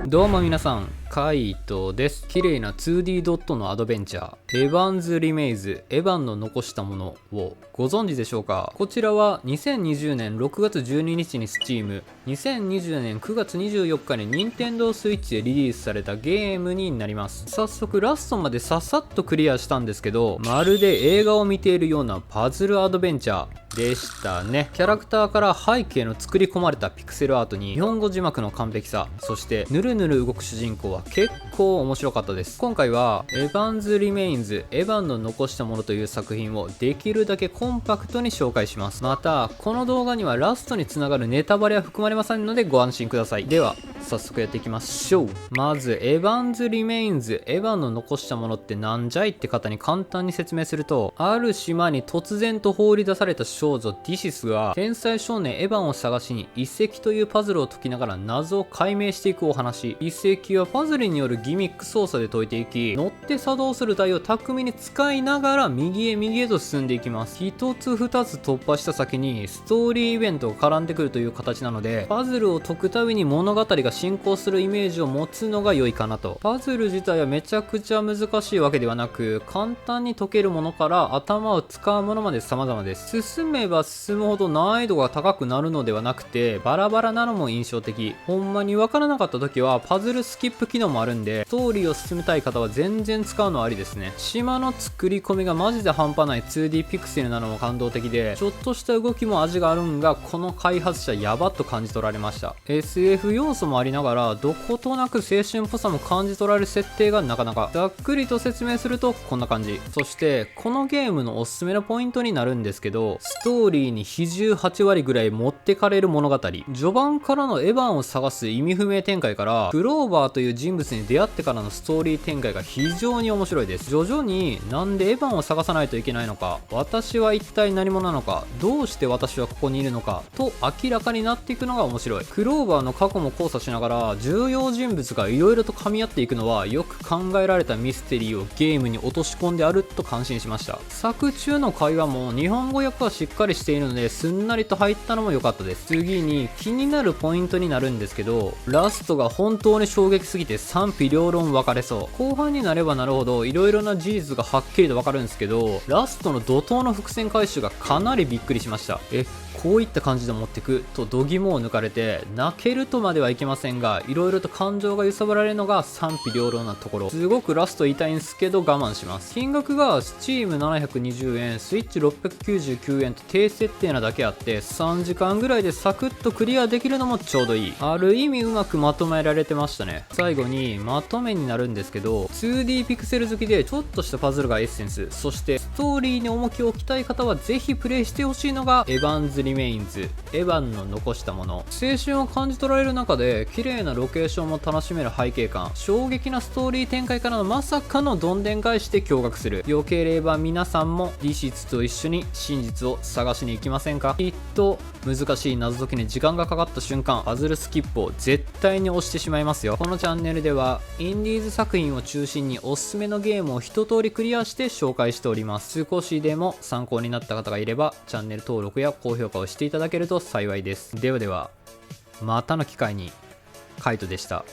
どうも皆さん、カイトです。綺麗な 2D ドットのアドベンチャー、エヴァンズ・リメイズ、エヴァンの残したものをご存知でしょうか？こちらは2020年6月12日に Steam、2020年9月24日に Nintendo Switch でリリースされたゲームになります。早速ラストまでささっとクリアしたんですけど、まるで映画を見ているようなパズルアドベンチャーでしたね。キャラクターから背景の作り込まれたピクセルアートに日本語字幕の完璧さ、そしてぬるぬる動く主人公は結構面白かったです。今回はエヴァンズ・リメインズ、エヴァンの残したものという作品をできるだけコンパクトに紹介します。またこの動画にはラストにつながるネタバレは含まれませんのでご安心ください。では早速やっていきましょう。まずエヴァンズ・リメインズ、エヴァンの残したものってなんじゃいって方に簡単に説明すると、ある島に突然と放り出された少女ディシスが天才少年エヴァンを探しに遺跡というパズルを解きながら謎を解明していくお話。遺跡はパズルによるギミック操作で解いていき、乗って作動する台を巧みに使いながら右へと進んでいきます。一つ二つ突破した先にストーリーイベントが絡んでくるという形なので、パズルを解くたびに物語が進行するイメージを持つのが良いかなと。パズル自体はめちゃくちゃ難しいわけではなく、簡単に解けるものから頭を使うものまで様々です。進めば進むほど難易度が高くなるのではなくて、バラバラなのも印象的。ほんまに分からなかった時はパズルスキップ機能もあるんで、ストーリーを進めたい方は全然使うのありですね。島の作り込みがマジで半端ない 2D ピクセルなのも感動的で、ちょっとした動きも味があるんが、この開発者やばっと感じ取られました。 SF 要素もありながらどことなく青春っぽさも感じ取られる設定がなかなか。ざっくりと説明するとこんな感じ。そしてこのゲームのおすすめのポイントになるんですけど、ストーリーに比重8割ぐらい持ってかれる物語。序盤からのエヴァンを探す意味不明展開から、クローバーという人物に出会ってからのストーリー展開が非常に面白いです。徐々になんでエヴァンを探さないといけないのか、私は一体何者なのか、どうして私はここにいるのかと明らかになっていくのが面白い。クローバーの過去も考察しながら重要人物が色々と噛み合っていくのはよく考えられたミステリーをゲームに落とし込んであると感心しました。作中の会話も日本語訳はしっかりしているのですんなりと入ったのも良かったです。次に気になるポイントになるんですけど、ラストが本当に衝撃すぎて賛否両論分かれそう。後半になればなるほど色々な事実がはっきりと分かるんですけど、ラストの怒涛の伏線回収がかなりびっくりしました。こういった感じで持ってくと度肝を抜かれて、泣けるとまではいけませんが、色々と感情が揺さぶられるのが賛否両論なところ。すごくラスト言いたいんですけど我慢します。金額が Steam720 円、Switch699 円と低設定なだけあって、3時間ぐらいでサクッとクリアできるのもちょうどいい。ある意味うまくまとめられてましたね。最後にまとめになるんですけど、2D ピクセル好きでちょっとしたパズルがエッセンス、そしてストーリーに重きを置きたい方はぜひプレイしてほしいのがエヴァンズ・リメインズ、エヴァンの残したもの。青春を感じ取られる中で綺麗なロケーションも楽しめる背景感、衝撃なストーリー展開からのまさかのどんでん返しで驚愕する。よければ皆さんもディシツと一緒に真実を探しに行きませんか？きっと難しい謎解きに時間がかかった瞬間、パズルスキップを絶対に押してしまいますよ。このチャンネルではインディーズ作品を中心におすすめのゲームを一通りクリアして紹介しております。少しでも参考になった方がいればチャンネル登録や高評価をしていただけると幸いです。ではではまたの機会に。カイトでした。